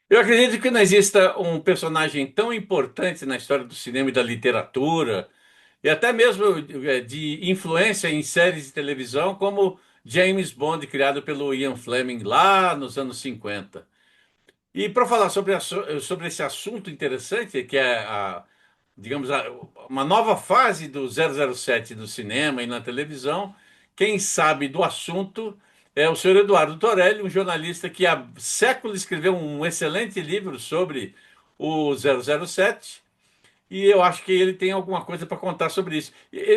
Eu acredito que não exista um personagem tão importante na história do cinema e da literatura, e até mesmo de influência em séries de televisão, como James Bond, criado pelo Ian Fleming lá nos anos 50. E para falar sobre esse assunto interessante, que é digamos, uma nova fase do 007 no cinema e na televisão. Quem sabe do assunto é o senhor Eduardo Torelli, um jornalista que há séculos escreveu um excelente livro sobre o 007. E eu acho que ele tem alguma coisa para contar sobre isso.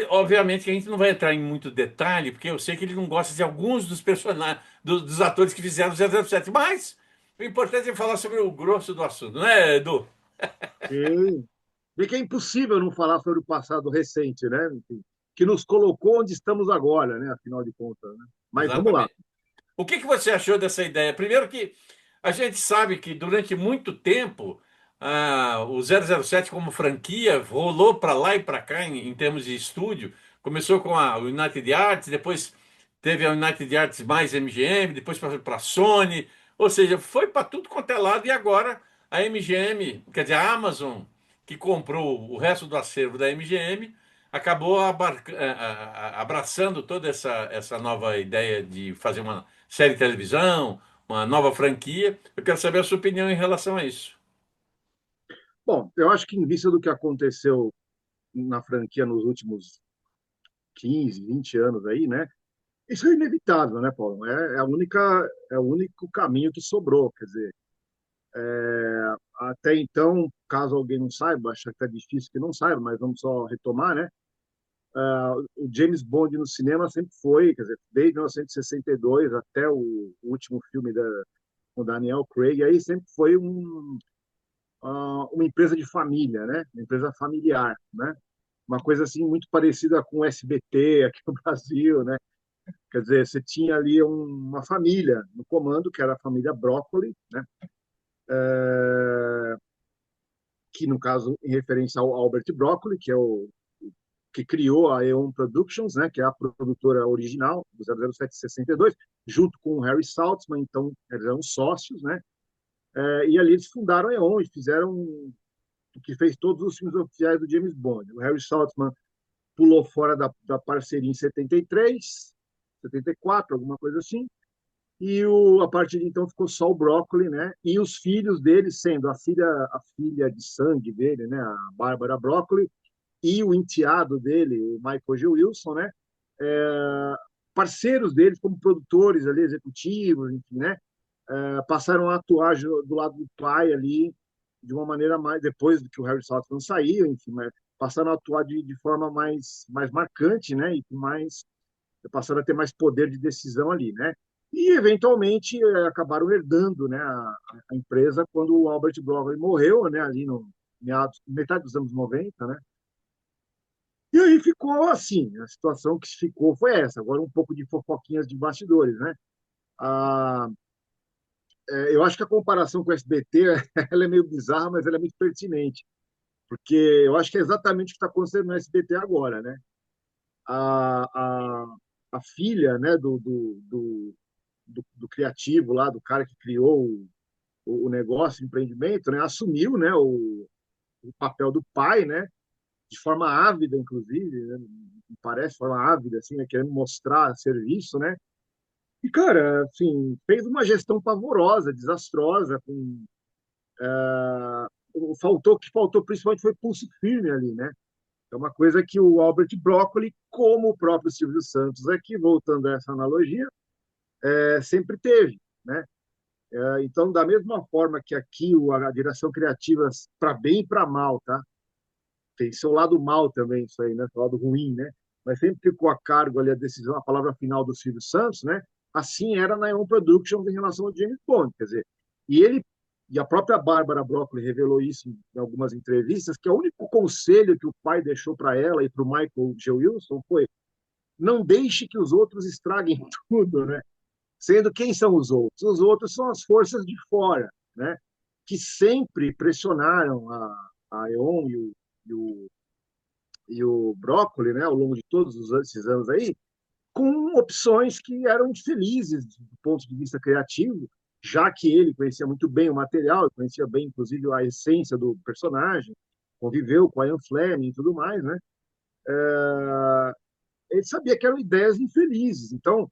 Obviamente que a gente não vai entrar em muito detalhe, porque eu sei que ele não gosta de alguns dos personagens, dos atores que fizeram o 007, mas o importante é falar sobre o grosso do assunto, não é, Edu? Sim. E que é impossível não falar sobre o passado recente, né? Enfim, que nos colocou onde estamos agora, né? Afinal de contas, né? Mas vamos lá. Exatamente. O que você achou dessa ideia? Primeiro que a gente sabe que durante muito tempo o 007 como franquia rolou para lá e para cá em termos de estúdio. Começou com a United Arts, depois teve a United Arts mais MGM, depois passou para a Sony, ou seja, foi para tudo quanto é lado e agora a MGM, quer dizer, a Amazon, que comprou o resto do acervo da MGM, acabou abraçando toda essa nova ideia de fazer uma série de televisão, uma nova franquia. Eu quero saber a sua opinião em relação a isso. Bom, eu acho que em vista do que aconteceu na franquia nos últimos 15, 20 anos aí, né? Isso é inevitável, né, Paulo? É o único caminho que sobrou. Quer dizer, até então, caso alguém não saiba, acho que tá difícil que não saiba, mas vamos só retomar, né? O James Bond no cinema sempre foi, quer dizer, desde 1962 até o último filme com Daniel Craig, aí sempre foi uma empresa de família, né? Uma empresa familiar, né? Uma coisa assim muito parecida com o SBT aqui no Brasil, né? Quer dizer, você tinha ali uma família no comando, que era a família Broccoli, né? Que no caso em referência ao Albert Broccoli, que é o que criou a Eon Productions, né, que é a produtora original do 007 62, junto com o Harry Saltzman, então eles eram sócios, né, e ali eles fundaram a Eon e fizeram o que fez todos os filmes oficiais do James Bond. O Harry Saltzman pulou fora da parceria em 73, 74, alguma coisa assim, a partir de então ficou só o Broccoli, né? E os filhos dele, sendo a filha de sangue dele, né? A Bárbara Broccoli, e o enteado dele, o Michael G. Wilson, né? É, parceiros deles como produtores ali, executivos, enfim, né? Passaram a atuar do lado do pai ali de uma maneira mais depois do que o Harry Saltzman saiu, enfim, mas passaram a atuar de forma mais marcante, né? E com mais passaram a ter mais poder de decisão ali, né? E eventualmente acabaram herdando, né, a empresa quando o Albert Broccoli morreu, né, ali no metade dos anos 90, né? E aí ficou assim, a situação que ficou foi essa. Agora um pouco de fofoquinhas de bastidores, né? Ah, eu acho que a comparação com o SBT ela é meio bizarra, mas ela é muito pertinente, porque eu acho que é exatamente o que está acontecendo no SBT agora, né? A, a, a filha, né, do criativo lá, do cara que criou o negócio, o empreendimento, né, assumiu, né, o papel do pai, né, de forma ávida, inclusive, né, parece, de forma ávida, assim, né, querendo mostrar serviço, né, e, cara, assim, fez uma gestão pavorosa, desastrosa, o que faltou principalmente foi pulso firme ali, né, é uma coisa que o Albert Broccoli, como o próprio Silvio Santos aqui, voltando a essa analogia, sempre teve, né. Então, da mesma forma que aqui a direção criativa, para bem e para mal, tá? Tem seu lado mal também, isso aí, né? Seu lado ruim, né? Mas sempre ficou a cargo ali a decisão, a palavra final do Silvio Santos, né? Assim era na Ion Productions em relação ao James Bond, quer dizer, e ele e a própria Bárbara Broccoli revelou isso em algumas entrevistas, que o único conselho que o pai deixou para ela e para o Michael G. Wilson foi: não deixe que os outros estraguem tudo, né? Sendo quem são os outros? Os outros são as forças de fora, né? Que sempre pressionaram a EON e o, e o Brócoli, né? Ao longo de todos esses anos aí, com opções que eram infelizes do ponto de vista criativo, já que ele conhecia muito bem o material, conhecia bem, inclusive, a essência do personagem, conviveu com a Ian Fleming e tudo mais, né? Ele sabia que eram ideias infelizes. Então,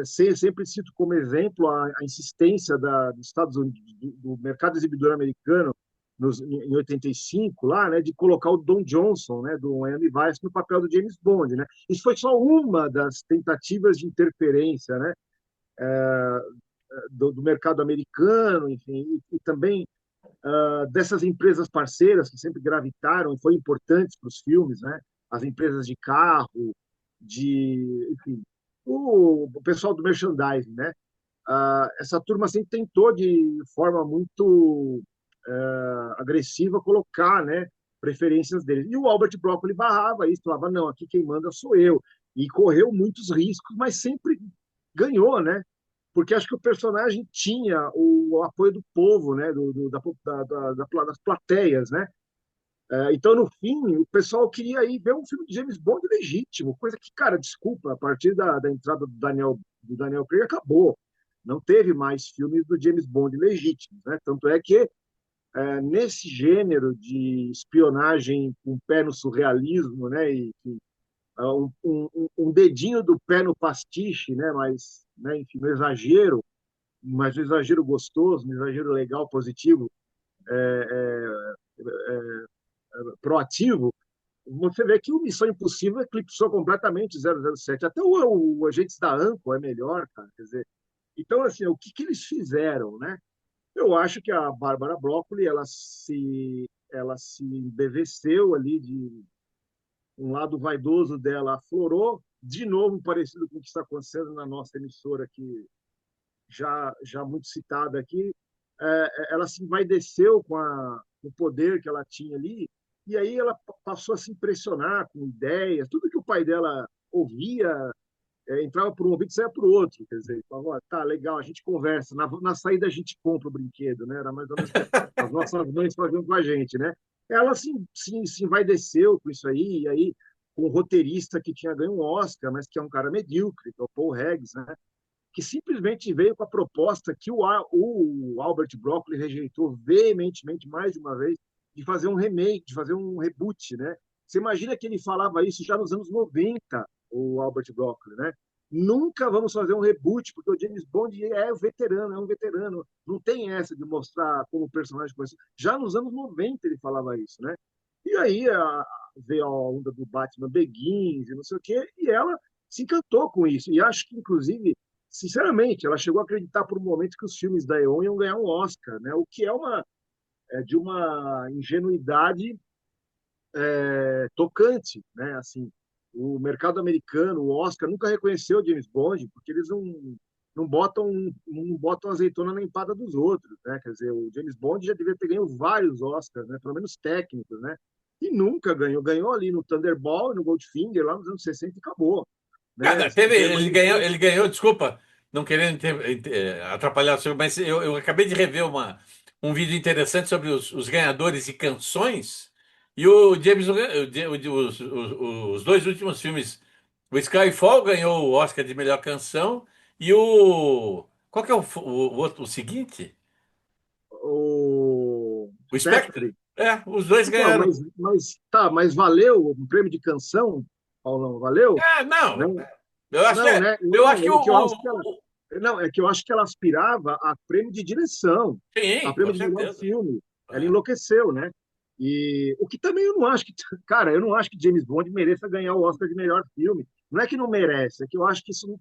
sempre cito como exemplo a insistência dos Estados Unidos, do mercado exibidor americano, em 85, lá, né, de colocar o Don Johnson, né, do Miami Vice, no papel do James Bond. Né? Isso foi só uma das tentativas de interferência, né, do mercado americano, enfim, e também dessas empresas parceiras que sempre gravitaram e foram importantes para os filmes, né? As empresas de carro, enfim, o pessoal do merchandising, né? Essa turma sempre tentou de forma muito agressiva colocar, né, preferências deles. E o Albert Broccoli barrava isso, falava não, aqui quem manda sou eu. E correu muitos riscos, mas sempre ganhou, né? Porque acho que o personagem tinha o apoio do povo, né, das plateias, né? Então, no fim, o pessoal queria ir ver um filme de James Bond legítimo, coisa que, cara, desculpa, a partir da entrada do Daniel Craig acabou. Não teve mais filmes do James Bond legítimos, né? Tanto é que, nesse gênero de espionagem com o pé no surrealismo, né, um dedinho do pé no pastiche, né, mas, né, enfim, no exagero, mas um exagero gostoso, um exagero legal, positivo, proativo, você vê que o Missão Impossível eclipsou completamente 007. Até o Agentes da ANCO é melhor, cara. Quer dizer, então, assim, o que eles fizeram, né? Eu acho que a Bárbara Broccoli, ela se embeveceu ali de um lado vaidoso dela aflorou, de novo parecido com o que está acontecendo na nossa emissora aqui, já muito citada aqui, ela se envaideceu com o poder que ela tinha ali, e aí ela passou a se impressionar com ideias, tudo que o pai dela ouvia, entrava por um ouvido e saía por outro, quer dizer, falava, tá, legal, a gente conversa, na saída a gente compra o brinquedo, né? Era mais ou menos o que as nossas mães faziam com a gente, né? Ela se envaideceu com isso aí, e aí com um roteirista que tinha ganho um Oscar, mas que é um cara medíocre, que é o Paul Regis, né? Que simplesmente veio com a proposta que o Albert Broccoli rejeitou veementemente mais de uma vez, de fazer um remake, de fazer um reboot, né? Você imagina que ele falava isso já nos anos 90, o Albert Broccoli, né? Nunca vamos fazer um reboot, porque o James Bond é um veterano, não tem essa de mostrar como o personagem conhecido. Já nos anos 90 ele falava isso, né? E aí veio a onda do Batman Begins e não sei o quê, e ela se encantou com isso. E acho que, inclusive, sinceramente, ela chegou a acreditar por um momento que os filmes da E.ON iam ganhar um Oscar, né? O que de uma ingenuidade tocante, né? Assim, o mercado americano, o Oscar nunca reconheceu o James Bond porque eles não botam azeitona na empada dos outros, né? Quer dizer, o James Bond já devia ter ganho vários Oscars, né? Pelo menos técnicos, né? E nunca ganhou ali no Thunderball e no Goldfinger lá nos anos 60 e acabou, né? Cara, ele Germânico. ganhou, desculpa, não querendo atrapalhar o senhor, mas eu acabei de rever um vídeo interessante sobre os ganhadores de canções, e o James, os dois últimos filmes, o Skyfall ganhou o Oscar de melhor canção, e qual que é o seguinte? O O Spectre? Spectre. É, os dois Então, ganharam. mas valeu um prêmio de canção, Paulão? Valeu? É, não, Não, eu acho que, não, né? eu acho Não, que é que eu acho que ela, não, é que eu acho que ela aspirava a prêmio de direção, a sim, com prêmio de melhor certeza. filme. Ela É. enlouqueceu, né? E o que também eu não acho que, cara, eu não acho que James Bond mereça ganhar o Oscar de melhor filme. Não é que não merece, é que eu acho que isso.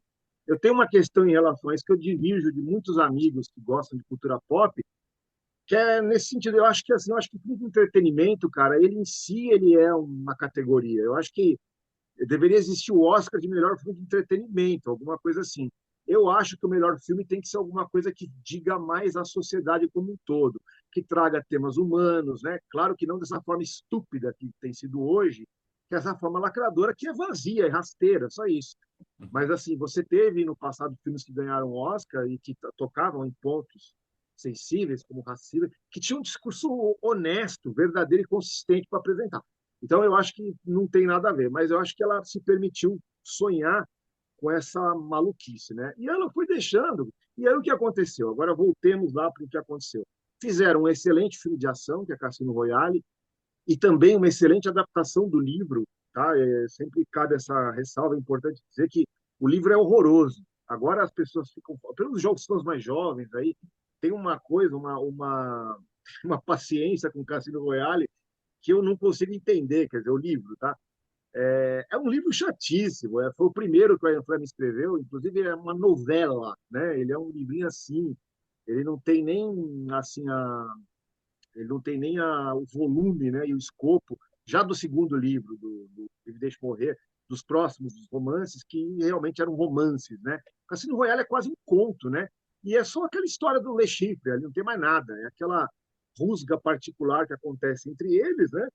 Eu tenho uma questão em relação a isso que eu divirjo de muitos amigos que gostam de cultura pop, que é nesse sentido, eu acho que assim, eu acho que o entretenimento, cara, ele em si ele é uma categoria. Eu acho que deveria existir o Oscar de melhor filme de entretenimento, alguma coisa assim. Eu acho que o melhor filme tem que ser alguma coisa que diga mais à sociedade como um todo, que traga temas humanos, né? Claro que não dessa forma estúpida que tem sido hoje, que é essa forma lacradora que é vazia, é rasteira, só isso. Mas assim, você teve no passado filmes que ganharam Oscar e que tocavam em pontos sensíveis, como racismo, que tinham um discurso honesto, verdadeiro e consistente para apresentar. Então, eu acho que não tem nada a ver, mas eu acho que ela se permitiu sonhar com essa maluquice, né? E ela foi deixando. E aí o que aconteceu? Agora voltemos lá para o que aconteceu. Fizeram um excelente filme de ação, que é Cassino Royale, e também uma excelente adaptação do livro, tá? Sempre cabe essa ressalva, é importante dizer que o livro é horroroso. Agora as pessoas ficam, pelos jogos são os mais jovens aí, tem uma coisa, uma paciência com o Cassino Royale que eu não consigo entender, quer dizer, o livro, tá? É um livro chatíssimo, foi o primeiro que o Ian Fleming escreveu, inclusive é uma novela, né? Ele é um livrinho assim, ele não tem nem assim ele não tem nem o volume, né, e o escopo já do segundo livro do Me Deixe Morrer, dos próximos dos romances que realmente eram romances, né? O Cassino Royale é quase um conto, né? E é só aquela história do Le Chiffre, ali não tem mais nada, é aquela rusga particular que acontece entre eles, né?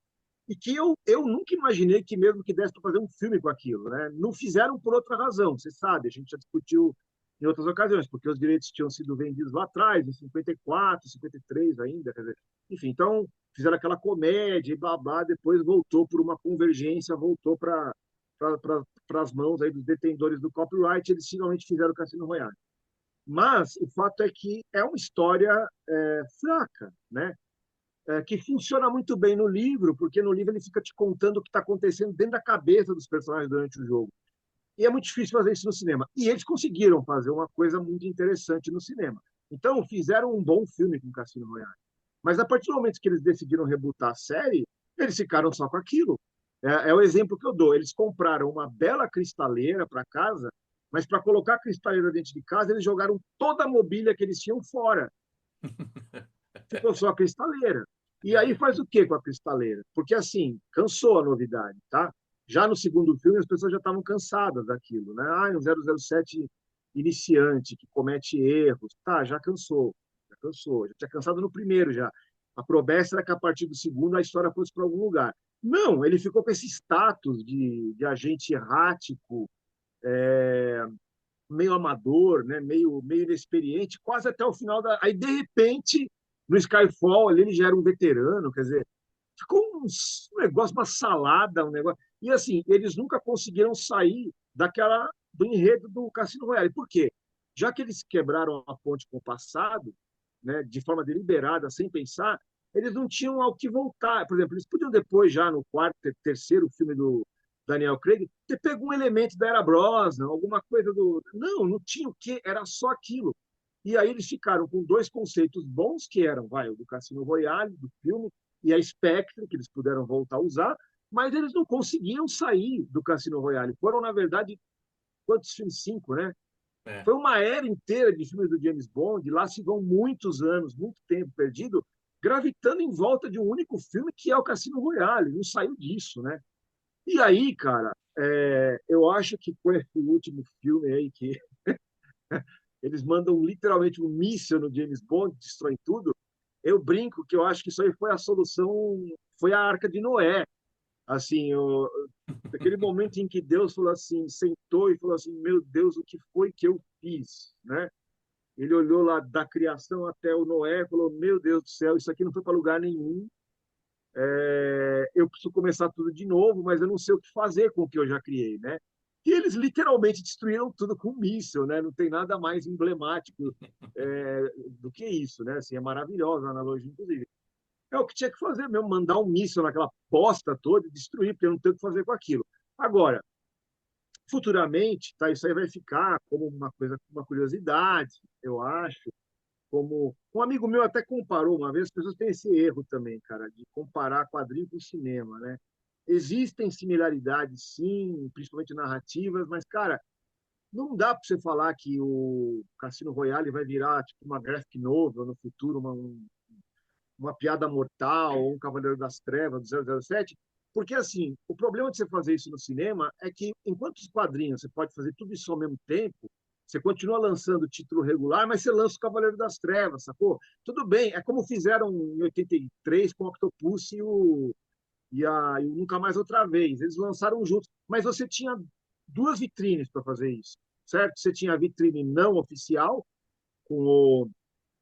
E que eu nunca imaginei que mesmo que desse para fazer um filme com aquilo, né? Não fizeram por outra razão, você sabe, a gente já discutiu em outras ocasiões, porque os direitos tinham sido vendidos lá atrás, em 54, 53 ainda, quer dizer, enfim, então fizeram aquela comédia e blá blá, depois voltou por uma convergência, voltou para as mãos aí dos detentores do copyright, eles finalmente fizeram o Cassino Royale. Mas o fato é que é uma história fraca, né? Que funciona muito bem no livro, porque no livro ele fica te contando o que está acontecendo dentro da cabeça dos personagens durante o jogo. E é muito difícil fazer isso no cinema. E eles conseguiram fazer uma coisa muito interessante no cinema. Então, fizeram um bom filme com Cassino Royale. Mas a partir do momento que eles decidiram rebutar a série, eles ficaram só com aquilo. É o exemplo que eu dou. Eles compraram uma bela cristaleira para casa, mas para colocar a cristaleira dentro de casa, eles jogaram toda a mobília que eles tinham fora. Ficou só a cristaleira. E aí faz o que com a cristaleira? Porque, assim, cansou a novidade, tá? Já no segundo filme, as pessoas já estavam cansadas daquilo, né? Ah, um 007 iniciante que comete erros. Tá, já cansou. Já cansou. Já tinha cansado no primeiro já. A promessa era que a partir do segundo a história fosse para algum lugar. Não, ele ficou com esse status de agente errático, é, meio amador, né? Meio inexperiente, quase até o final da. Aí, de repente, no Skyfall, ali, ele já era um veterano, quer dizer, ficou um negócio, uma salada, um negócio. E assim, eles nunca conseguiram sair do enredo do Cassino Royale. Por quê? Já que eles quebraram a ponte com o passado, né, de forma deliberada, sem pensar, eles não tinham ao que voltar. Por exemplo, eles podiam depois, já no quarto, terceiro filme do Daniel Craig, ter pego um elemento da Era Brosnan, alguma coisa do. Não, não tinha o quê, era só aquilo. E aí eles ficaram com dois conceitos bons, que eram, vai, o do Cassino Royale, do filme, e a Spectre, que eles puderam voltar a usar, mas eles não conseguiam sair do Cassino Royale. Foram, na verdade, quantos filmes? Cinco, né? É. Foi uma era inteira de filmes do James Bond, lá se vão muitos anos, muito tempo perdido, gravitando em volta de um único filme, que é o Cassino Royale. Não saiu disso, né? E aí, cara, eu acho que com esse último filme aí, que eles mandam literalmente um míssil no James Bond, destrói tudo, eu brinco que eu acho que isso aí foi a solução, foi a Arca de Noé. Assim, aquele momento em que Deus falou assim, sentou e falou assim, meu Deus, o que foi que eu fiz, né? Ele olhou lá da criação até o Noé, e falou, meu Deus do céu, isso aqui não foi para lugar nenhum. Eu preciso começar tudo de novo, mas eu não sei o que fazer com o que eu já criei, né? E eles literalmente destruíram tudo com um míssil, né? Não tem nada mais emblemático do que isso, né? Assim, é maravilhosa a analogia, inclusive. É o que tinha que fazer mesmo, mandar um míssil naquela bosta toda e destruir, porque eu não tenho o que fazer com aquilo. Agora, futuramente, tá, isso aí vai ficar como uma coisa, uma curiosidade, eu acho, como um amigo meu até comparou uma vez, as pessoas têm esse erro também, cara, de comparar quadrinho com cinema, né? Existem similaridades, sim, principalmente narrativas, mas, cara, não dá para você falar que o Cassino Royale vai virar tipo uma graphic novel no futuro, uma piada mortal ou um Cavaleiro das Trevas do 007, porque assim, o problema de você fazer isso no cinema é que enquanto os quadrinhos você pode fazer tudo isso ao mesmo tempo, você continua lançando o título regular, mas você lança o Cavaleiro das Trevas, sacou? Tudo bem, é como fizeram em 83 com o Octopus e o Nunca Mais Outra Vez. Eles lançaram juntos, mas você tinha duas vitrines para fazer isso, certo? Você tinha a vitrine não oficial, com o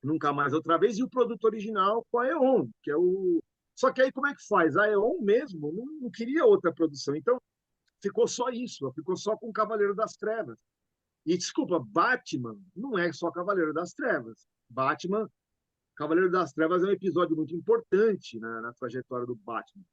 Nunca Mais Outra Vez, e o produto original com a EON, que é o. Só que aí como é que faz? A EON mesmo não queria outra produção, então ficou só isso, ficou só com o Cavaleiro das Trevas. E, desculpa, Batman não é só Cavaleiro das Trevas. Cavaleiro das Trevas é um episódio muito importante na trajetória do Batman.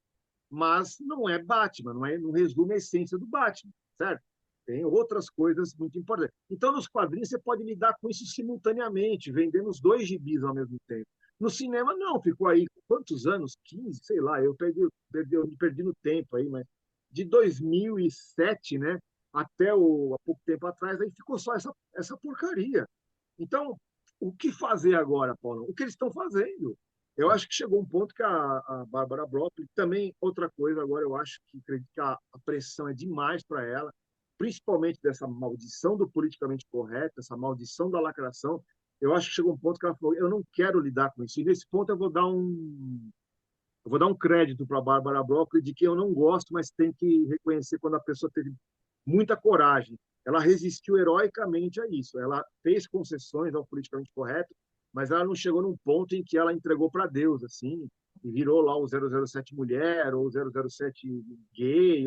Mas não é Batman, não resume a essência do Batman, certo? Tem outras coisas muito importantes. Então, nos quadrinhos, você pode lidar com isso simultaneamente, vendendo os dois gibis ao mesmo tempo. No cinema, não, ficou aí quantos anos? 15, sei lá, eu me perdi no tempo aí, mas de 2007, né, até há pouco tempo atrás, aí ficou só essa porcaria. Então, o que fazer agora, Paulo? O que eles estão fazendo? Eu acho que chegou um ponto que a Bárbara Broccoli, também outra coisa, agora eu acho que acredito que a pressão é demais para ela, principalmente dessa maldição do politicamente correto, essa maldição da lacração. Eu acho que chegou um ponto que ela falou: eu não quero lidar com isso. E nesse ponto eu vou dar um crédito para a Bárbara Broccoli de que eu não gosto, mas tem que reconhecer quando a pessoa teve muita coragem. Ela resistiu heroicamente a isso. Ela fez concessões ao politicamente correto, mas ela não chegou num ponto em que ela entregou para Deus, assim, e virou lá o 007 mulher ou o 007 gay,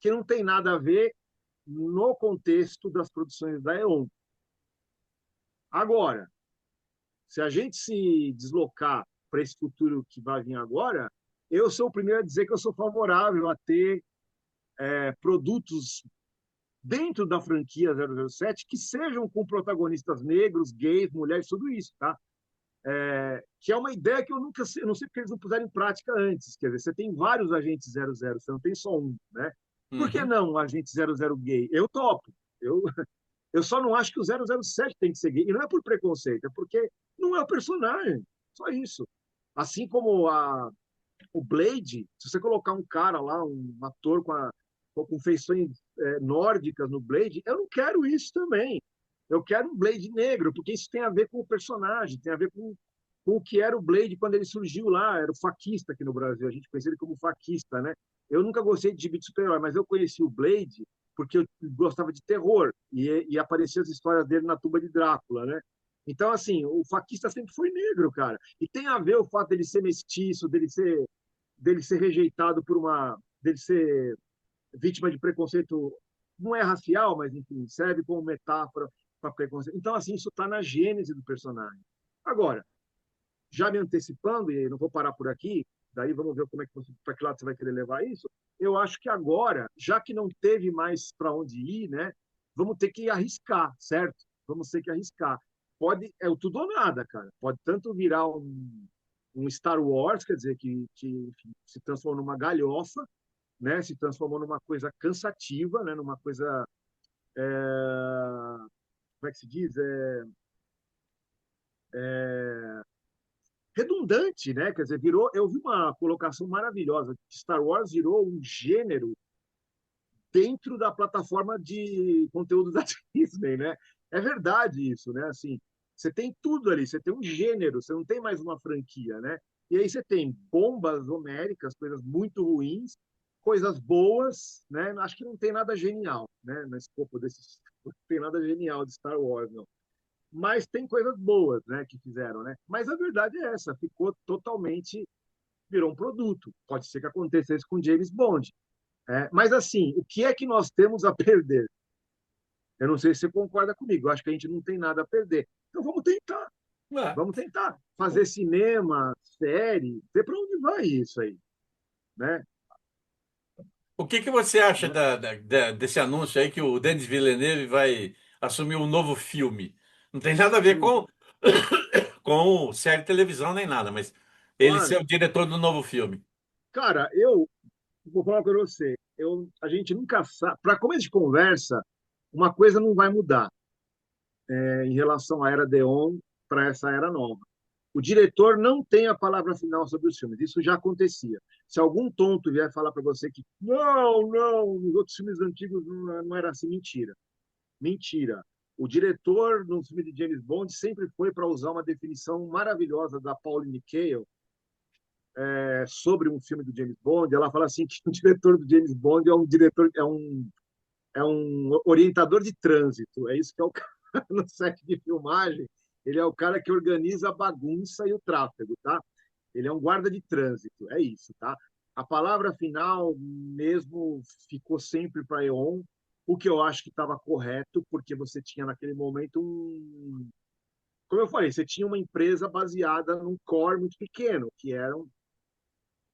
que não tem nada a ver no contexto das produções da EON. Agora, se a gente se deslocar para esse futuro que vai vir agora, eu sou o primeiro a dizer que eu sou favorável a ter produtos dentro da franquia 007 que sejam com protagonistas negros, gays, mulheres, tudo isso, tá? Que é uma ideia que eu nunca sei, eu não sei porque eles não puseram em prática antes. Quer dizer, você tem vários agentes 00, você não tem só um, né? Por que Uhum. não um agente 00 gay? Eu topo. Eu só não acho que o 007 tem que ser gay. E não é por preconceito, é porque não é o personagem. Só isso. Assim como o Blade, se você colocar um cara lá, um ator com feições nórdicas no Blade, eu não quero isso também. Eu quero um Blade negro, porque isso tem a ver com o personagem, tem a ver com o que era o Blade quando ele surgiu lá, era o faquista aqui no Brasil, a gente conhecia ele como faquista, né? Eu nunca gostei de gibi de super-herói, mas eu conheci o Blade porque eu gostava de terror e apareciam as histórias dele na Tumba de Drácula, né? Então, assim, o faquista sempre foi negro, cara. E tem a ver o fato dele ser mestiço, dele ser rejeitado dele ser vítima de preconceito, não é racial, mas enfim, serve como metáfora para preconceito. Então, assim, isso está na gênese do personagem. Agora, já me antecipando, e não vou parar por aqui, daí vamos ver como é que para que lado você vai querer levar isso. Eu acho que agora, já que não teve mais para onde ir, né, vamos ter que arriscar, certo? Vamos ter que arriscar. Pode é o tudo ou nada, cara. Pode tanto virar um Star Wars, quer dizer que enfim, se transformou numa galhofa, né? Se transformou numa coisa cansativa, né? Numa coisa como é que se diz? Redundante, né? Quer dizer, virou. Eu vi uma colocação maravilhosa. Star Wars virou um gênero dentro da plataforma de conteúdo da Disney, né? É verdade isso, né? Assim, você tem tudo ali, você tem um gênero, você não tem mais uma franquia, né? E aí você tem bombas homéricas, coisas muito ruins, coisas boas, né? Acho que não tem nada genial, né? No escopo desses, não tem nada genial de Star Wars, não. Mas tem coisas boas, né? Que fizeram, né? Mas a verdade é essa, ficou totalmente virou um produto. Pode ser que acontecesse com James Bond, mas, assim, o que é que nós temos a perder? Eu não sei se você concorda comigo, eu acho que a gente não tem nada a perder. Então, É. vamos tentar fazer cinema, série, ver para onde vai isso aí, né? O que que você acha desse anúncio aí que o Denis Villeneuve vai assumir um novo filme? Não tem nada a ver Hum, com série de televisão nem nada, mas ele ser claro. o diretor do novo filme. Cara, eu vou falar com você, a gente nunca sabe, para começo de conversa, uma coisa não vai mudar em relação à era Deon para essa era nova. O diretor não tem a palavra final sobre os filmes. Isso já acontecia. Se algum tonto vier falar para você que não, nos outros filmes antigos não era assim, mentira. Mentira. O diretor no filme de James Bond sempre foi para usar uma definição maravilhosa da Pauline Kael sobre um filme do James Bond. Ela fala assim que o diretor do James Bond é um orientador de trânsito. É isso que é o cara no set de filmagem. Ele é o cara que organiza a bagunça e o tráfego, tá? Ele é um guarda de trânsito, é isso, tá? A palavra final mesmo ficou sempre para EON. o que eu acho que estava correto, porque você tinha naquele momento como eu falei, você tinha uma empresa baseada num core muito pequeno, que eram,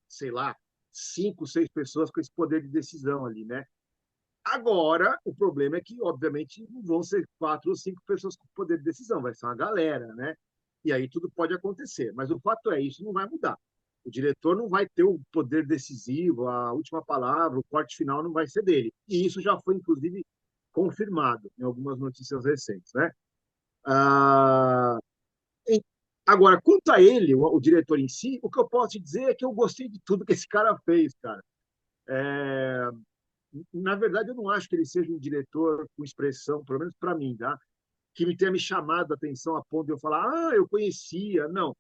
sei lá, 5, 6 pessoas com esse poder de decisão ali, né? Agora, o problema é que, obviamente, não vão ser 4 ou 5 pessoas com poder de decisão, vai ser uma galera, né? E aí tudo pode acontecer. Mas o fato é, isso não vai mudar. O diretor não vai ter o poder decisivo, a última palavra, o corte final não vai ser dele. E isso já foi, inclusive, confirmado em algumas notícias recentes, né? Ah, agora, quanto a ele, o diretor em si, o que eu posso te dizer é que eu gostei de tudo que esse cara fez, cara. É, na verdade, eu não acho que ele seja um diretor com expressão, pelo menos para mim, tá? Que me tenha me chamado a atenção a ponto de eu falar, eu conhecia. Não,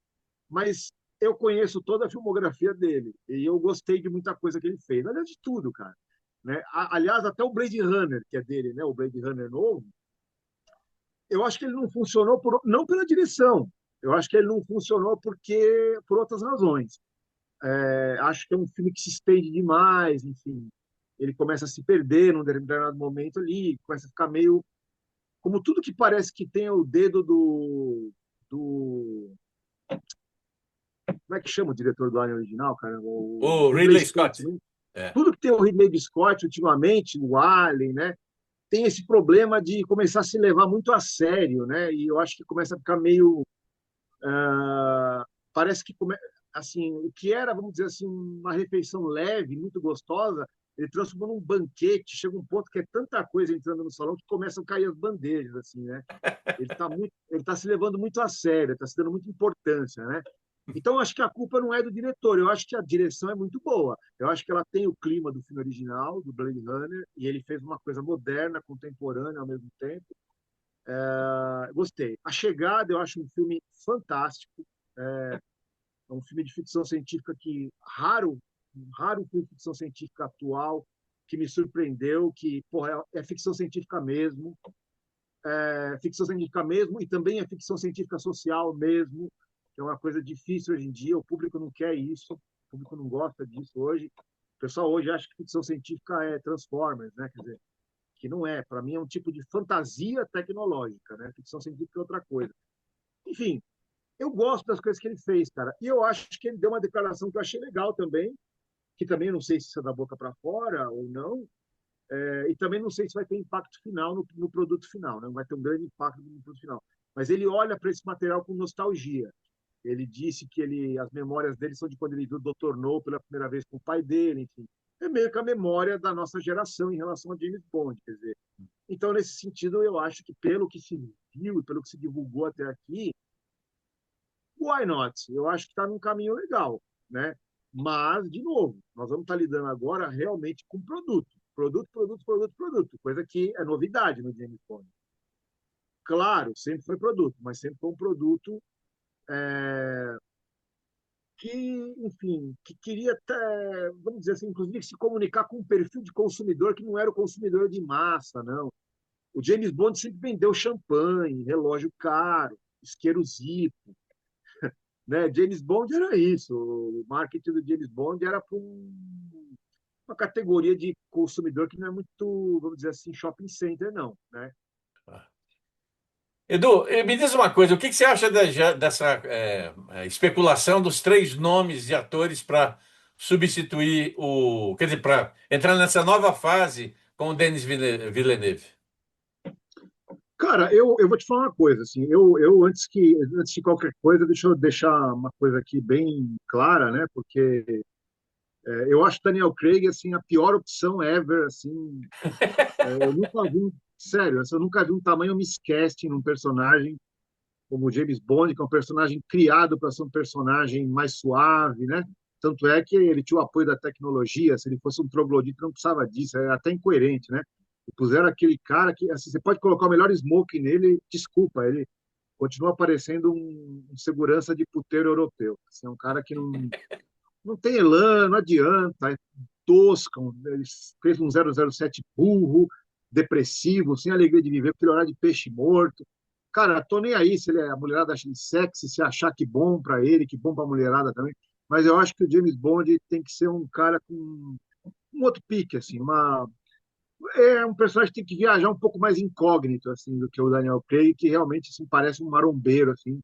mas eu conheço toda a filmografia dele e eu gostei de muita coisa que ele fez. Aliás, de tudo, cara. Né? Aliás, até o Blade Runner, que é dele, né? O Blade Runner novo, eu acho que ele não funcionou não pela direção. Eu acho que ele não funcionou por outras razões. Acho que é um filme que se estende demais, enfim. Ele começa a se perder num determinado momento ali, começa a ficar meio. Como tudo que parece que tem o dedo do. Como é que chama o diretor do Alien original, cara? O O Ridley Ridley Scott, Scott. né? É. Tudo que tem o Ridley Scott ultimamente, o Alien, né? Tem esse problema de começar a se levar muito a sério, né? E eu acho que começa a ficar meio. Parece que assim, o que era, vamos dizer assim, uma refeição leve, muito gostosa, ele transformou num banquete. Chega um ponto que é tanta coisa entrando no salão que começam a cair as bandejas, assim, né? Ele tá se levando muito a sério, está se dando muita importância, né? Então, acho que a culpa não é do diretor, eu acho que a direção é muito boa. Eu acho que ela tem o clima do filme original, do Blade Runner, e ele fez uma coisa moderna, contemporânea ao mesmo tempo. Gostei. A Chegada, eu acho um filme fantástico. É um filme de ficção científica que raro filme de ficção científica atual que me surpreendeu, que porra, é ficção científica mesmo, ficção científica mesmo e também é ficção científica social mesmo, que é uma coisa difícil hoje em dia. O público não quer isso, o público não gosta disso hoje. O pessoal hoje acha que ficção científica é Transformers, né? Quer dizer, que não é. Para mim é um tipo de fantasia tecnológica, né? Ficção científica é outra coisa. Enfim, eu gosto das coisas que ele fez, cara. E eu acho que ele deu uma declaração que eu achei legal também, que também não sei se isso é da boca para fora ou não, e também não sei se vai ter impacto final no produto final, né? Não vai ter um grande impacto no produto final. Mas ele olha para esse material com nostalgia. Ele disse que as memórias dele são de quando ele viu o Dr. No pela primeira vez com o pai dele, enfim. É meio que a memória da nossa geração em relação a James Bond, quer dizer. Então, nesse sentido, eu acho que pelo que se viu e pelo que se divulgou até aqui, why not? Eu acho que está num caminho legal, né? Mas, de novo, nós vamos estar lidando agora realmente com produto. Produto, produto, produto, produto. Coisa que é novidade no James Bond. Claro, sempre foi produto, mas sempre foi um produto que, enfim, que queria, até, vamos dizer assim, inclusive se comunicar com um perfil de consumidor que não era o consumidor de massa, não. O James Bond sempre vendeu champanhe, relógio caro, isqueiro Zippo, né? James Bond era isso. O marketing do James Bond era para uma categoria de consumidor que não é muito, vamos dizer assim, shopping center, não, né? Edu, me diz uma coisa, o que que você acha dessa especulação dos três nomes de atores para substituir quer dizer, para entrar nessa nova fase com o Denis Villeneuve? Cara, eu vou te falar uma coisa, assim, eu antes de qualquer coisa, deixa eu deixar uma coisa aqui bem clara, né? Porque eu acho Daniel Craig assim a pior opção ever, assim. Eu nunca vi, sério, assim, eu nunca vi um tamanho miscasting num personagem como o James Bond, que é um personagem criado para ser um personagem mais suave, né? Tanto é que ele tinha o apoio da tecnologia. Se ele fosse um troglodita, não precisava disso, era até incoerente, né? E puseram aquele cara que, assim, você pode colocar o melhor smoke nele, desculpa, ele continua parecendo um segurança de puteiro europeu. Assim, é um cara que não tem elan, não adianta, é tosco, ele fez um 007 burro, depressivo, sem alegria de viver, aquele horário de peixe morto. Cara, tô nem aí se a mulherada acha ele sexy, se achar que bom para ele, que bom para a mulherada também. Mas eu acho que o James Bond tem que ser um cara com um outro pique, assim, É um personagem que tem que viajar um pouco mais incógnito assim do que o Daniel Craig, que realmente assim, parece um marombeiro assim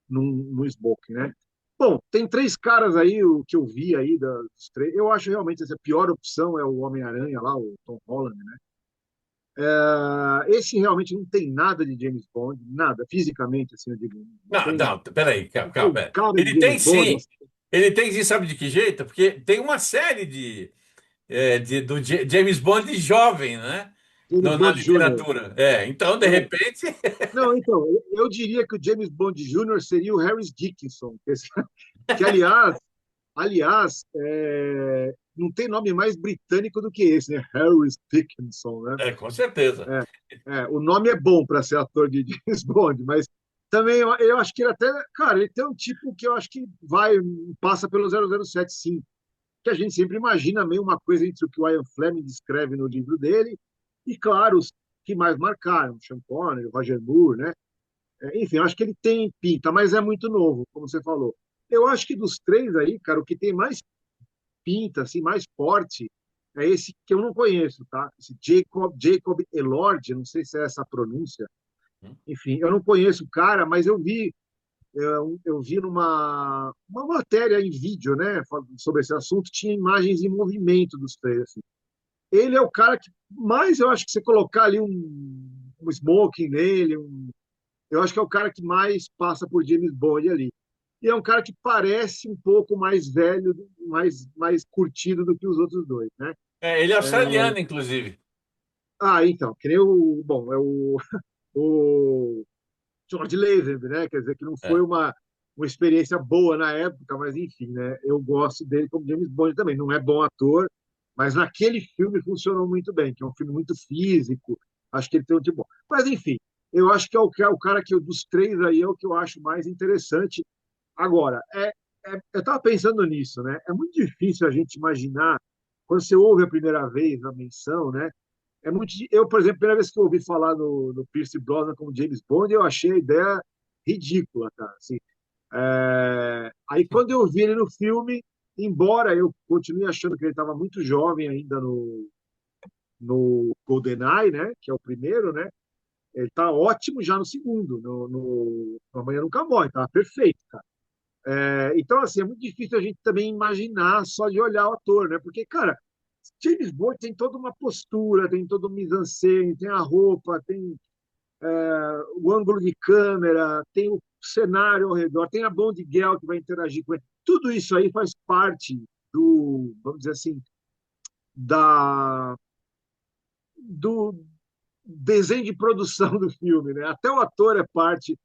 no smoking, né? Bom, tem três caras aí, o que eu vi aí dos três. Eu acho realmente essa a pior opção é o Homem-Aranha lá, o Tom Holland, né? Esse realmente não tem nada de James Bond, nada, fisicamente, assim, eu digo, não Não, tem, não, peraí, calma, não calma, tem pera. cara Ele de tem James Bond, sim. assim, Ele tem sim, sabe de que jeito? Porque tem uma série do James Bond jovem, né? James Na Bond Jr. literatura. É, então, de É. repente. Não, então, eu diria que o James Bond Jr. seria o Harris Dickinson, que aliás, não tem nome mais britânico do que esse, né? Harris Dickinson, né? É, com certeza. O nome é bom para ser ator de James Bond, mas também eu acho que ele até, cara, ele tem um tipo que eu acho que passa pelo 007, sim, que a gente sempre imagina meio uma coisa entre o que o Ian Fleming descreve no livro dele e, claro, os que mais marcaram, Sean Connery, Roger Moore, né? Enfim, eu acho que ele tem pinta, mas é muito novo, como você falou. Eu acho que dos três aí, cara, o que tem mais pinta, assim, mais forte, é esse que eu não conheço, tá? Esse Jacob Elord, não sei se é essa a pronúncia. Enfim, eu não conheço o cara, mas eu vi uma matéria em vídeo, né, sobre esse assunto, tinha imagens em movimento dos três. Assim. Ele é o cara que mais eu acho que você colocar ali um smoking nele, eu acho que é o cara que mais passa por James Bond ali. E é um cara que parece um pouco mais velho, mais curtido do que os outros dois, né? É, ele é australiano, inclusive. Então, que nem bom, o George Lazenby, né? Quer dizer que não foi É. uma experiência boa na época, mas enfim, né? Eu gosto dele como James Bond também. Não é bom ator, mas naquele filme funcionou muito bem, que é um filme muito físico. Acho que ele tem um tipo bom. Mas enfim, eu acho que é o cara que dos três aí é o que eu acho mais interessante. Agora, eu estava pensando nisso, né? É muito difícil a gente imaginar quando você ouve a primeira vez a menção, né? Eu, por exemplo, a primeira vez que eu ouvi falar no Pierce Brosnan como James Bond, eu achei a ideia ridícula, cara. Assim, aí, quando eu vi ele no filme, embora eu continue achando que ele estava muito jovem ainda no GoldenEye, né, que é o primeiro, né, ele está ótimo já no segundo, no Amanhã Nunca Morre, tá perfeito, cara. Então, assim, é muito difícil a gente também imaginar só de olhar o ator, né, porque, cara, James Bond tem toda uma postura, tem todo o mise-en-scène, tem a roupa, tem o ângulo de câmera, tem o cenário ao redor, tem a Bond Girl que vai interagir com ele. Tudo isso aí faz parte vamos dizer assim, da, do desenho de produção do filme, né? Até o ator é parte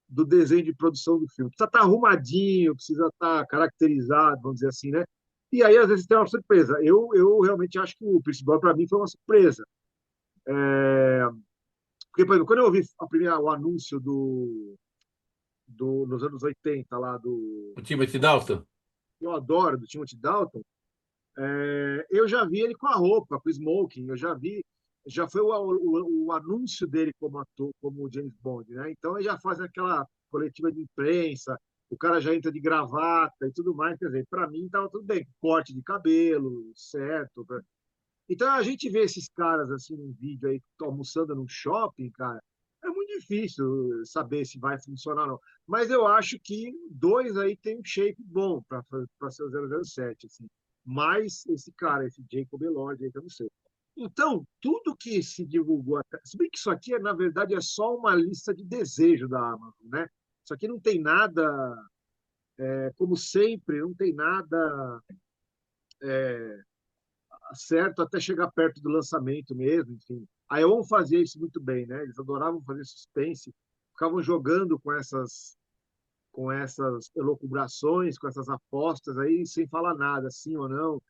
do desenho de produção do filme. Precisa estar arrumadinho, precisa estar caracterizado, vamos dizer assim, né? E aí, às vezes, tem uma surpresa. Eu realmente acho que o Pierce Brosnan, para mim, foi uma surpresa. Porque, por exemplo, quando eu ouvi o anúncio nos anos 80 lá O Timothy Dalton. eu adoro, do Timothy Dalton, eu já vi ele com a roupa, com o smoking, já foi o anúncio dele como ator, como James Bond, né? Então ele já faz aquela coletiva de imprensa, o cara já entra de gravata e tudo mais, quer dizer, para mim estava tudo bem, corte de cabelo, certo. Então a gente vê esses caras assim num vídeo aí almoçando num shopping, cara, é muito difícil saber se vai funcionar ou não. Mas eu acho que dois aí tem um shape bom para ser o 007, assim. Mais esse cara, esse Jacob Elord aí, que eu não sei. Então, tudo que se divulgou até. Se bem que isso aqui, na verdade, é só uma lista de desejo da Amazon, né? Isso aqui não tem nada, como sempre, não tem nada certo até chegar perto do lançamento mesmo, enfim. A EON fazia isso muito bem, né? Eles adoravam fazer suspense, ficavam jogando com essas elucubrações, com essas apostas aí, sem falar nada, sim ou não.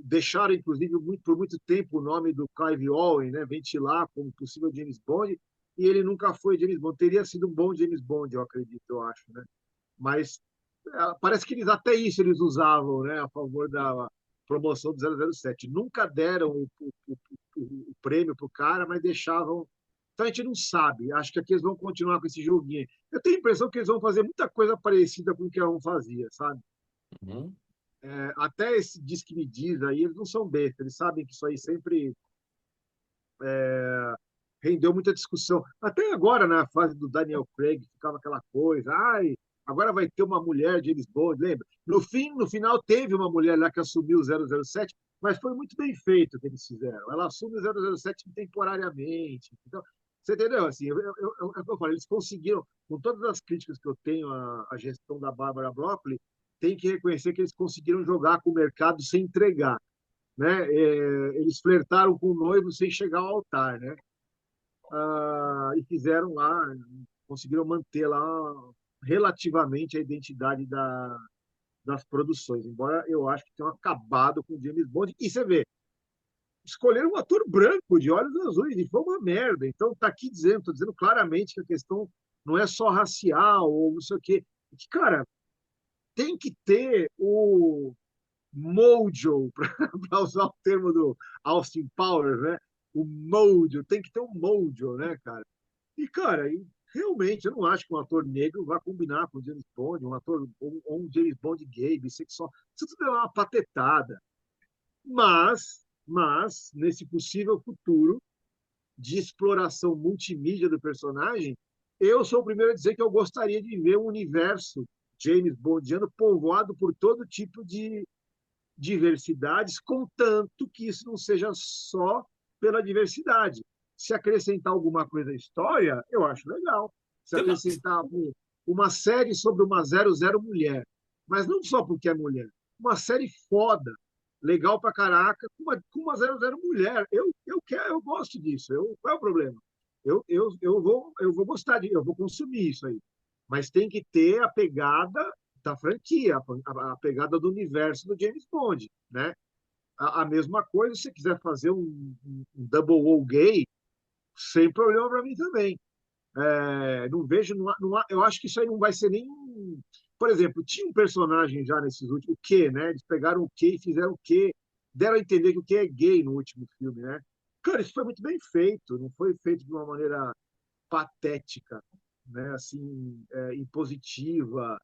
Deixaram, inclusive, por muito tempo o nome do Clive Owen, né? Ventilar como possível James Bond, e ele nunca foi James Bond. Teria sido um bom James Bond, eu acredito, eu acho, né? Mas parece que eles até isso eles usavam, né, a favor da promoção do 007. Nunca deram o prêmio para o cara, mas deixavam. Então a gente não sabe. Acho que aqui eles vão continuar com esse joguinho. Eu tenho a impressão que eles vão fazer muita coisa parecida com o que a um fazia, sabe? Uhum. até esse diz que me diz aí, eles não são bestas, eles sabem que isso aí sempre rendeu muita discussão. Até agora, na fase do Daniel Craig, ficava aquela coisa, ai, agora vai ter uma mulher de James Bond, lembra? No final teve uma mulher lá que assumiu o 007, mas foi muito bem feito o que eles fizeram. Ela assume o 007 temporariamente. Então, você entendeu? Assim, eu falei, eles conseguiram, com todas as críticas que eu tenho à gestão da Bárbara Broccoli, tem que reconhecer que eles conseguiram jogar com o mercado sem entregar. Né? Eles flertaram com o noivo sem chegar ao altar, né? E fizeram lá, conseguiram manter lá relativamente a identidade das produções, embora eu acho que tenham acabado com o James Bond. E você vê, escolheram um ator branco de olhos azuis e foi uma merda. Então tá aqui dizendo, tô dizendo claramente que a questão não é só racial ou não sei o quê. Que, cara, tem que ter o mojo, para usar o termo do Austin Powers, né? O mojo, tem que ter um mojo, né, cara? E, cara, realmente, eu não acho que um ator negro vá combinar com o James Bond, um ator, ou um James Bond gay, bissexual. Isso tudo é uma patetada. Nesse possível futuro de exploração multimídia do personagem, eu sou o primeiro a dizer que eu gostaria de ver um universo James Bondiano povoado por todo tipo de diversidades, contanto que isso não seja só pela diversidade. Se acrescentar alguma coisa à história, eu acho legal. Se Tem uma- acrescentar uma série sobre uma 00 mulher, mas não só porque é mulher, uma série foda, legal pra caraca, com uma 00 mulher. Eu quero, eu gosto disso. Qual é o problema? Eu vou gostar eu vou consumir isso aí. Mas tem que ter a pegada da franquia, a pegada do universo do James Bond, né? A mesma coisa, se você quiser fazer um double O gay, sem problema para mim também. Não vejo, eu acho que isso aí não vai ser nem. Por exemplo, tinha um personagem já nesses últimos, o Q, né? Eles pegaram o Q e fizeram o Q, deram a entender que o Q é gay no último filme, né? Cara, isso foi muito bem feito, não foi feito de uma maneira patética, né? Assim, impositiva,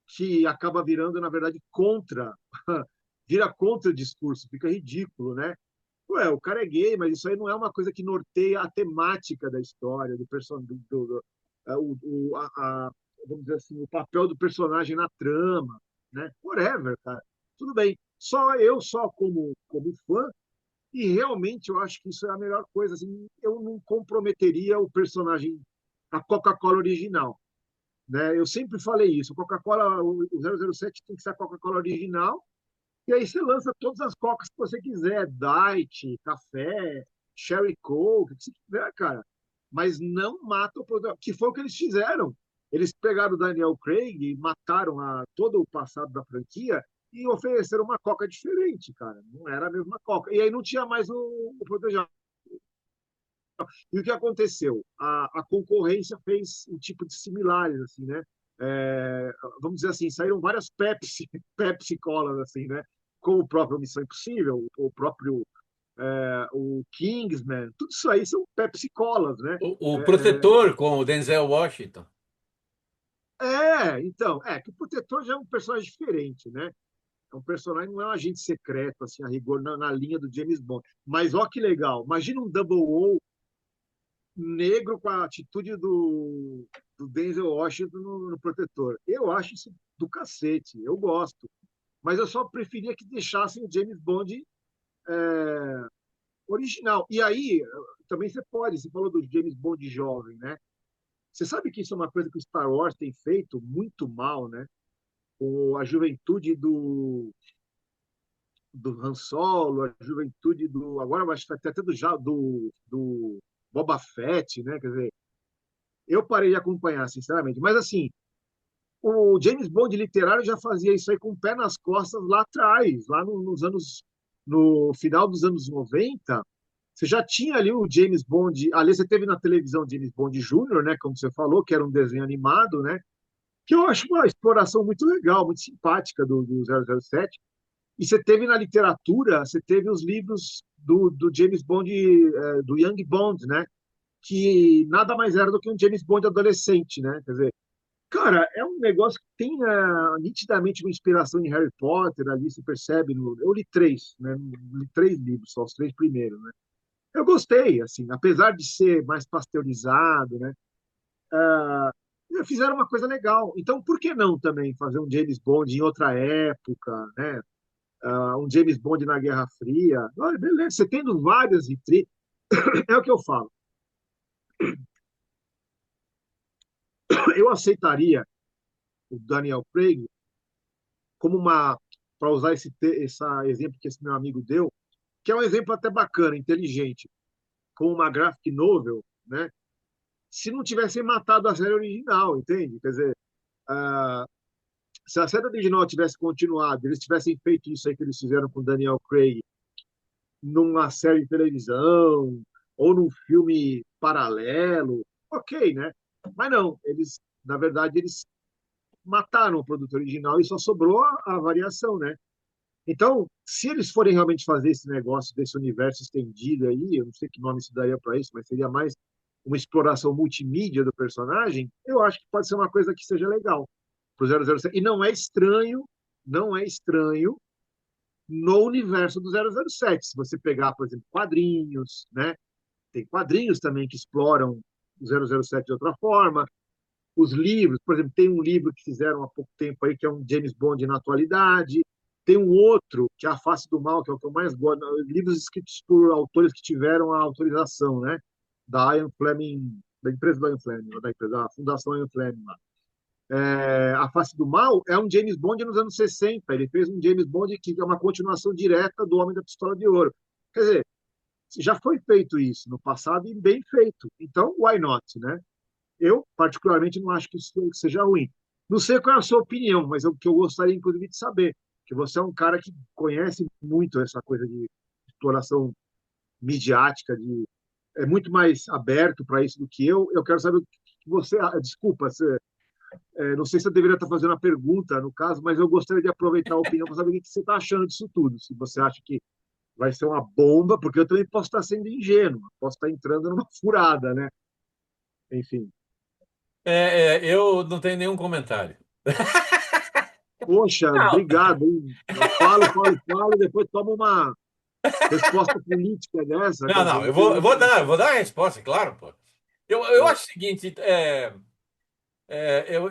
que acaba virando, na verdade, vira contra o discurso, fica ridículo, né? Ué, o cara é gay, mas isso aí não é uma coisa que norteia a temática da história, do personagem, vamos dizer assim, o papel do personagem na trama, né? Whatever, cara. Tudo bem. Só como fã, e realmente eu acho que isso é a melhor coisa. Assim, eu não comprometeria o personagem, a Coca-Cola original. Né? Eu sempre falei isso. Coca-Cola, o 007 tem que ser a Coca-Cola original, e aí você lança todas as cocas que você quiser, Diet, café, Sherry Coke, o que você quiser, cara. Mas não mata o produto, que foi o que eles fizeram. Eles pegaram o Daniel Craig e mataram todo o passado da franquia e ofereceram uma coca diferente, cara. Não era a mesma coca. E aí não tinha mais o protegido. E o que aconteceu? A concorrência fez um tipo de similares, assim, né? Vamos dizer assim, saíram várias Pepsi Colas, assim, né? Como o próprio Missão Impossível, o próprio o Kingsman, tudo isso aí são Pepsi Colas, né? o Protetor com o Denzel Washington. Então, que o Protetor já é um personagem diferente, né? É um personagem, não é um agente secreto, assim, a rigor, na linha do James Bond. Mas, ó que legal, imagina um Double O negro com a atitude do Denzel Washington no Protetor. Eu acho isso do cacete, eu gosto. Mas eu só preferia que deixassem o James Bond original. E aí, também você falou do James Bond jovem, né? Você sabe que isso é uma coisa que o Star Wars tem feito muito mal, né? Com a juventude do Han Solo, a juventude do. Agora eu acho que até do Boba Fett, né? Quer dizer, eu parei de acompanhar, sinceramente. Mas, assim, o James Bond literário já fazia isso aí com o pé nas costas lá atrás, lá nos anos. No final dos anos 90, você já tinha ali o James Bond. Ali você teve na televisão James Bond Júnior, né? Como você falou, que era um desenho animado, né? Que eu acho uma exploração muito legal, muito simpática do 007. E você teve na literatura, você teve os livros do James Bond, do Young Bond, né? Que nada mais era do que um James Bond adolescente, né? Quer dizer, Cara, é um negócio que tem nitidamente uma inspiração em Harry Potter, ali se percebe. Eu li três, né? Li três livros, só os três primeiros, né? Eu gostei, assim, apesar de ser mais pasteurizado, né? Ah, fizeram uma coisa legal. Então, por que não também fazer um James Bond em outra época, né? Um James Bond na Guerra Fria? Olha, beleza, você tendo várias vitrines, é o que eu falo. Eu aceitaria o Daniel Craig como uma, para usar esse exemplo que esse meu amigo deu, que é um exemplo até bacana, inteligente, como uma graphic novel, né? Se não tivessem matado a série original, entende? Quer dizer, uh, se a série original tivesse continuado, eles tivessem feito isso aí que eles fizeram com Daniel Craig numa série de televisão ou num filme paralelo, ok, né? Mas não, eles, na verdade, eles mataram o produto original e só sobrou a variação, né? Então, se eles forem realmente fazer esse negócio desse universo estendido aí, eu não sei que nome se daria para isso, mas seria mais uma exploração multimídia do personagem, eu acho que pode ser uma coisa que seja legal para o 007. E não é estranho, não é estranho no universo do 007. Se você pegar, por exemplo, quadrinhos, né? Tem quadrinhos também que exploram o 007 de outra forma. Os livros, por exemplo, tem um livro que fizeram há pouco tempo aí, que é um James Bond na atualidade. Tem um outro, que é A Face do Mal, que é o que eu mais gosto, livros escritos por autores que tiveram a autorização, né? Da Ian Fleming, da empresa da Ian Fleming, da empresa, da Fundação Ian Fleming lá. A Face do Mal é um James Bond nos anos 60. Ele fez um James Bond que é uma continuação direta do Homem da Pistola de Ouro. Quer dizer, já foi feito isso no passado e bem feito. Então, why not, né? Eu, particularmente, não acho que isso seja ruim. Não sei qual é a sua opinião, mas é o que eu gostaria, inclusive, de saber. Que você é um cara que conhece muito essa coisa de exploração midiática, é muito mais aberto para isso do que eu. Eu quero saber o que você. Desculpa, não sei se eu deveria estar fazendo a pergunta, no caso, mas eu gostaria de aproveitar a opinião para saber o que você está achando disso tudo. Se você acha que vai ser uma bomba, porque eu também posso estar sendo ingênuo, posso estar entrando numa furada, né? Enfim. Eu não tenho nenhum comentário. Poxa, Não, obrigado, hein? Eu falo, e depois tomo uma resposta política dessa, quer não, dizer, não, não tem nem como. eu vou dar a resposta, claro, pô. Eu É. acho o seguinte,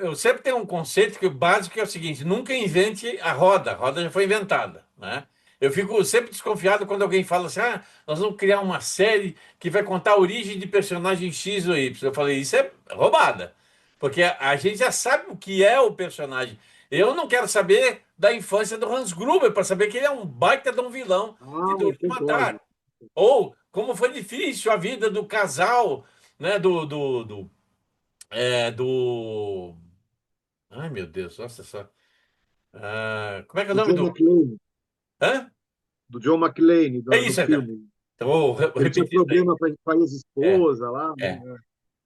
eu sempre tenho um conceito que o básico é o seguinte: nunca invente a roda já foi inventada, né? Eu fico sempre desconfiado quando alguém fala assim: ah, nós vamos criar uma série que vai contar a origem de personagem X ou Y. Eu falei: isso é roubada, porque a gente já sabe o que é o personagem. Eu não quero saber da infância do Hans Gruber para saber que ele é um baita de um vilão de Ah, eu Duro de concordo. Matar. Ou como foi difícil a vida do casal, né? Do Ai, meu Deus, nossa só. Como é que é o Do nome John do. McClane, Hã? do John McClane, É no isso, cara. filme. Então, vou Ele tinha repetir isso aí. problema com a É, ex-esposa lá, é. né?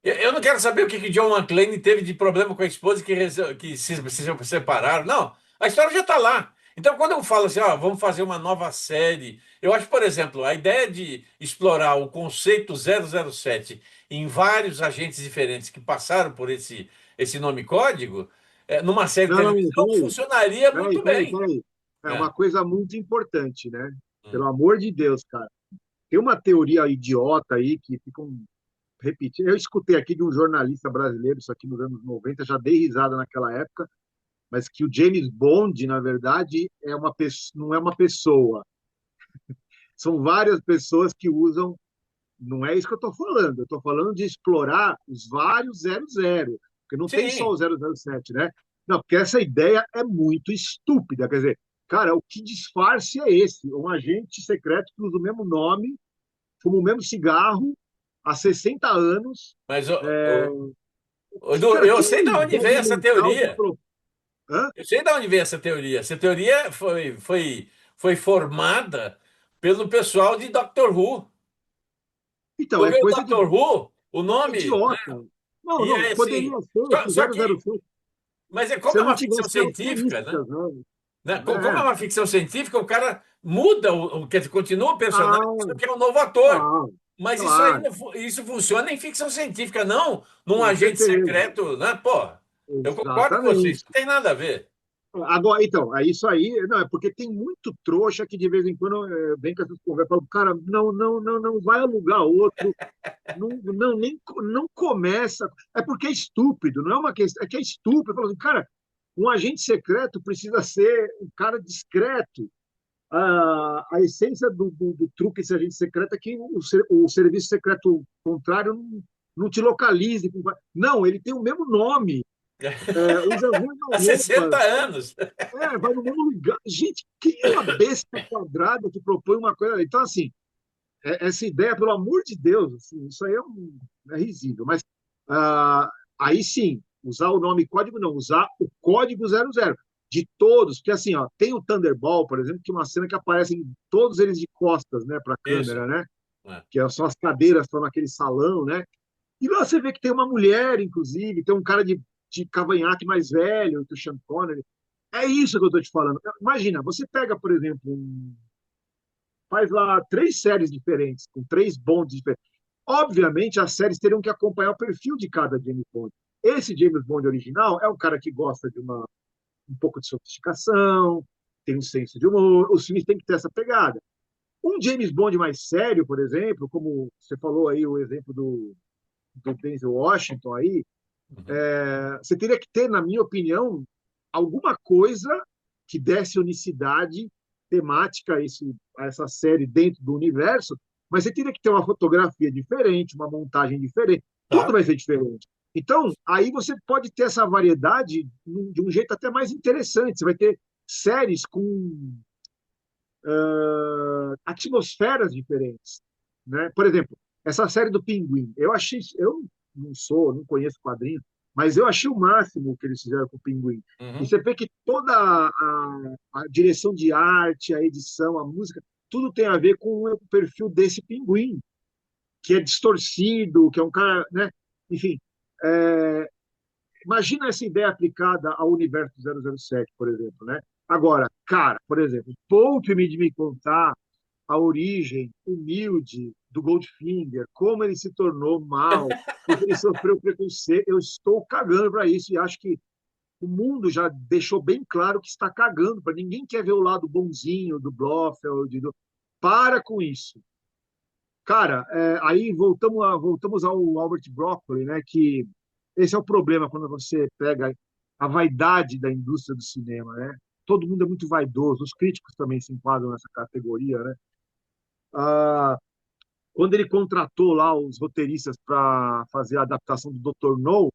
Eu não quero saber o que John McClane teve de problema com a esposa que se separaram. Não, a história já está lá. Então, quando eu falo assim, ó, vamos fazer uma nova série, eu acho, por exemplo, a ideia de explorar o conceito 007 em vários agentes diferentes que passaram por esse nome código, numa série de Não, não, televisão, peraí, funcionaria peraí, muito peraí, bem. peraí. É É. uma coisa muito importante, né? Hum. Pelo amor de Deus, cara. Tem uma teoria idiota aí que ficam repetindo. Eu escutei aqui de um jornalista brasileiro, isso aqui nos anos 90, já dei risada naquela época, mas que o James Bond, na verdade, não é uma pessoa. São várias pessoas que usam. Não é isso que eu estou falando. Eu estou falando de explorar os vários 00, porque não tem só Sim, o 007, né? Não, porque essa ideia é muito estúpida. Quer dizer, cara, o que disfarce é esse? Um agente secreto que usa o mesmo nome, fuma o mesmo cigarro há 60 anos. mas É, que, Edu, cara, eu que sei de onde veio débil essa mental que. teoria. Hã? Eu sei de onde veio essa teoria. Essa teoria foi formada pelo pessoal de Doctor Who. Então, é Porque o coisa de Doctor Who, o nome, né, idiota. Não, não, ia poderia assim. ser que o Só que, 007, mas como se é não uma ficção tivesse científica, né? características, né? Como é uma ficção científica, o cara muda, quer dizer, continua o personagem, só Ah, que é um novo ator. claro, Mas isso claro, ainda isso funciona em ficção científica, não num com agente certeza. secreto, né? Pô. Eu concordo com você, isso Exatamente. não tem nada a ver. Agora, então, é isso aí. Não, é porque tem muito trouxa que de vez em quando vem com essas conversas, fala, cara, não vai alugar outro, não começa. É porque é estúpido, não é uma questão, é que é estúpido. Fala assim, cara, um agente secreto precisa ser um cara discreto. A essência do truque desse agente secreto é que o serviço secreto contrário não te localize. Não, ele tem o mesmo nome, usa as mesmas Há 60 roupas, anos. vai no mesmo lugar. Gente, quem é uma besta quadrada que propõe uma coisa? Então, assim, essa ideia, pelo amor de Deus, assim, isso aí é risível. Mas ah, aí sim, usar o nome código, não, usar o código 00 de todos, porque assim, ó, tem o Thunderball, por exemplo, que é uma cena que aparecem todos eles de costas, né, para a Isso. câmera, né? É. Que são as cadeiras, estão naquele salão, né? E lá você vê que tem uma mulher, inclusive, tem um cara de cavanhaque mais velho, que o Sean Connery. É isso que eu estou te falando. Imagina, você pega, por exemplo, faz lá 3 séries diferentes, com 3 bondes diferentes. Obviamente, as séries terão que acompanhar o perfil de cada James Bond. Esse James Bond original é um cara que gosta de um pouco de sofisticação, tem um senso de humor, os filmes têm que ter essa pegada. Um James Bond mais sério, por exemplo, como você falou aí, o exemplo do Denzel Washington aí, Uhum. você teria que ter, na minha opinião, alguma coisa que desse unicidade temática a essa série dentro do universo, mas você teria que ter uma fotografia diferente, uma montagem diferente, tudo Claro. vai ser diferente. Então, aí você pode ter essa variedade de um jeito até mais interessante. Você vai ter séries com atmosferas diferentes, né? Por exemplo, essa série do Pinguim, eu não conheço quadrinho, mas eu achei o máximo o que eles fizeram com o Pinguim. E Uhum. você vê que toda a direção de arte, a edição, a música, tudo tem a ver com o perfil desse Pinguim, que é distorcido, que é um cara, né? Enfim, é, imagina essa ideia aplicada ao universo do 007, por exemplo, né? Agora, cara, por exemplo, poupe-me de me contar a origem humilde do Goldfinger, como ele se tornou mal, porque ele sofreu preconceito. Eu estou cagando para isso e acho que o mundo já deixou bem claro que está cagando para ninguém quer ver o lado bonzinho do Blofeld. Para com isso. Cara, aí voltamos ao Albert Broccoli, né? Que esse é o problema quando você pega a vaidade da indústria do cinema, né? Todo mundo é muito vaidoso, os críticos também se enquadram nessa categoria, né? Ah, quando ele contratou lá os roteiristas para fazer a adaptação do Dr. No,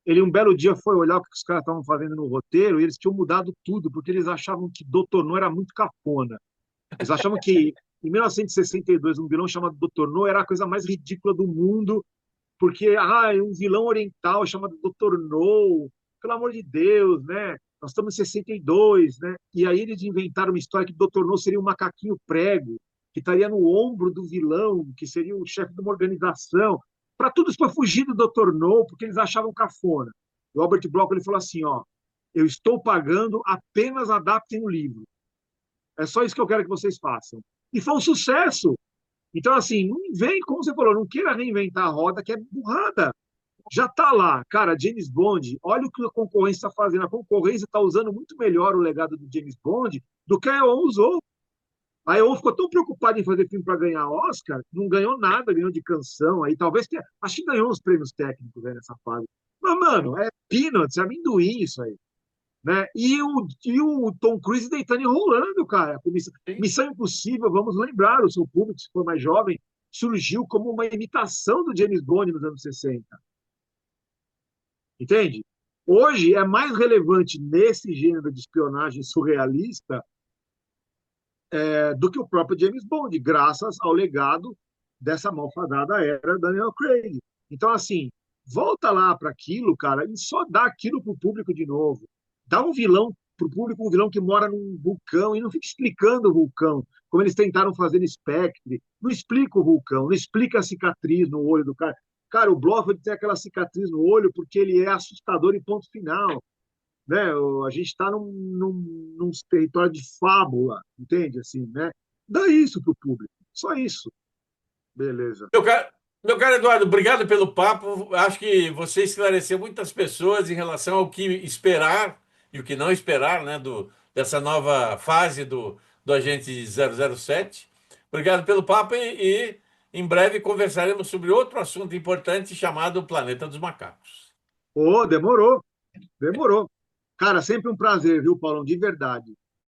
ele um belo dia foi olhar o que os caras estavam fazendo no roteiro e eles tinham mudado tudo, porque eles achavam que Dr. No era muito cafona. Eles achavam que em 1962 um vilão chamado Dr. No era a coisa mais ridícula do mundo, porque um vilão oriental chamado Dr. No, pelo amor de Deus, né? Nós estamos em 62, né? E aí eles inventaram uma história que o Dr. No seria um macaquinho prego, que estaria no ombro do vilão, que seria o chefe de uma organização. Para tudo isso para fugir do Dr. No, porque eles achavam cafona. O Albert Bloch ele falou assim, ó, eu estou pagando, apenas adaptem o livro. É só isso que eu quero que vocês façam. E foi um sucesso. Então, assim, não vem, como você falou, não queira reinventar a roda, que é burrada. Já está lá, cara, James Bond, olha o que a concorrência está fazendo. A concorrência está usando muito melhor o legado do James Bond do que a EON usou. A EON ficou tão preocupada em fazer filme para ganhar Oscar, não ganhou nada, ganhou de canção, aí talvez tenha, acho que ganhou uns prêmios técnicos, né, nessa fase. Mas, mano, é peanuts, é amendoim isso aí. Né? E o Tom Cruise deitando e rolando, cara. Sim. Missão Impossível, vamos lembrar, o seu público, se for mais jovem, surgiu como uma imitação do James Bond nos anos 60. Entende? Hoje é mais relevante nesse gênero de espionagem surrealista do que o próprio James Bond, graças ao legado dessa malfadada era Daniel Craig. Então, assim, volta lá para aquilo, cara, e só dá aquilo para o público de novo. Dá um vilão para o público, um vilão que mora num vulcão, e não fica explicando o vulcão, como eles tentaram fazer no Spectre. Não explica o vulcão, não explica a cicatriz no olho do cara. Cara, o Blofeld tem aquela cicatriz no olho porque ele é assustador em ponto final, né? A gente está num território de fábula, entende? Assim, né? Dá isso para o público, só isso. Beleza. Meu caro, Meu caro Eduardo, obrigado pelo papo. Acho que você esclareceu muitas pessoas em relação ao que esperar e o que não esperar, né, dessa nova fase do Agente 007. Obrigado pelo papo e em breve conversaremos sobre outro assunto importante chamado Planeta dos Macacos. Demorou, demorou. Cara, sempre um prazer, viu, Paulão? De verdade.